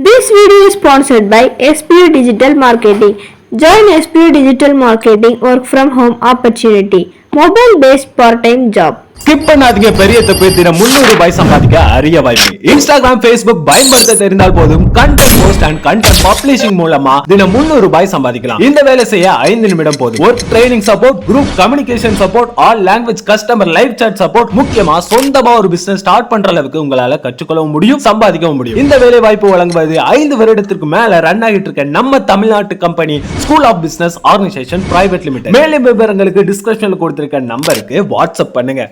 This video is sponsored by SPU Digital Marketing. Join SPU Digital Marketing work from home opportunity. Mobile based part-time job. Skip பண்ணாதீங்க, பெரிய தப்பு. தினம் 300 ரூபாய் சம்பாதிக்க அரிய வாய்ப்பு. இன்ஸ்டாகிராம், Facebook பயன்படுத்த தெரிந்தால் போதும். Content post and content publishing மூலமா தினம் 300 ரூபாய் சம்பாதிக்கலாம். இந்த வேலை செய்ய 5 நிமிடம் போதும். Work training support, group communication support, all language customer live chat support, முக்கியமா சொந்தமா ஒரு பிசினஸ் ஸ்டார்ட் பண்ற அளவுக்கு உங்களால கற்றுக்கொள்ளவும் முடியும், சம்பாதிக்கவும் முடியும். இந்த வேலை வாய்ப்பு வழங்குவது 5 வருடத்திற்கு மேல ரன் ஆகிட்டு இருக்க நம்ம தமிழ்நாட்டு company school of business organisation private limited. மேலும் விவரங்களுக்கு டிஸ்கிரிப்ஷன்ல கொடுத்திருக்க நம்பருக்கு வாட்ஸ்அப் பண்ணுங்க.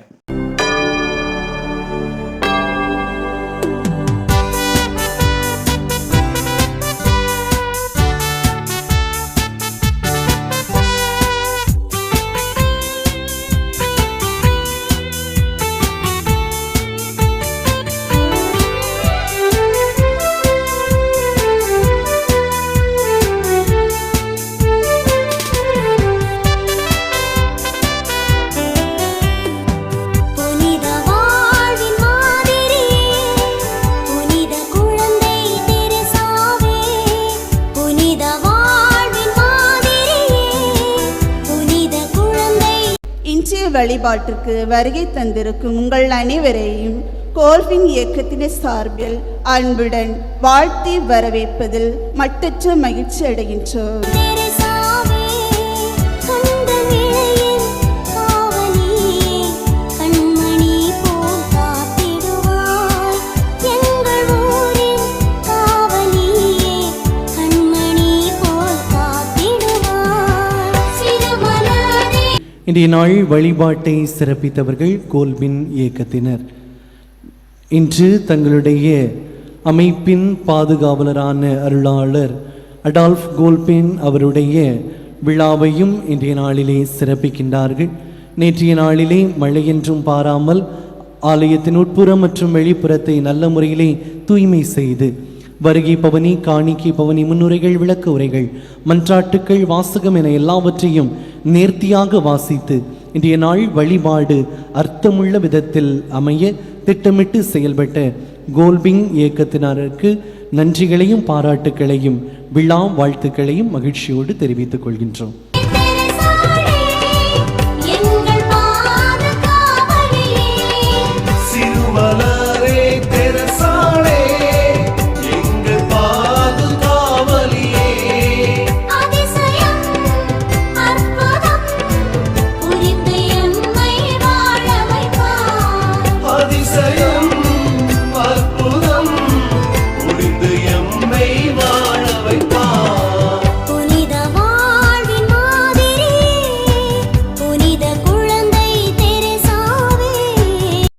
வழிபாட்டிற்கு வருகை தந்திருக்கும் உங்கள் அனைவரையும் கோல்வின் இயக்கத்தின் சார்பில் அன்புடன் வாழ்த்தி வரவேற்பதில் மட்டற்ற மகிழ்ச்சி அடைகின்றோம். இன்றைய நாள் வழிபாட்டை சிறப்பித்தவர்கள் கோல்பின் இயக்கத்தினர். இன்று தங்களுடைய அமைப்பின் பாதுகாவலரான அருளாளர் அடால்ஃப் கோல்பின் அவருடைய விழாவையும் இன்றைய நாளிலே சிறப்பிக்கின்றார்கள். நேற்றைய நாளிலே மழையென்றும் பாராமல் ஆலயத்தின் உட்புறம் மற்றும் வெளிப்புறத்தை நல்ல முறையிலே தூய்மை செய்து வருகை பவனி, காணிக்கை பவனி, முன்னுரைகள், விளக்க உரைகள், மன்றாட்டுக்கள், வாசகம் என எல்லாவற்றையும் நேர்த்தியாக வாசித்து இன்றைய நாள் வழிபாடு அர்த்தமுள்ள விதத்தில் அமைய திட்டமிட்டு செயல்பட்ட கோல்பிங் இயக்கத்தினருக்கு நன்றிகளையும் பாராட்டுக்களையும் விழா வாழ்த்துக்களையும் மகிழ்ச்சியோடு தெரிவித்துக் கொள்கின்றோம்.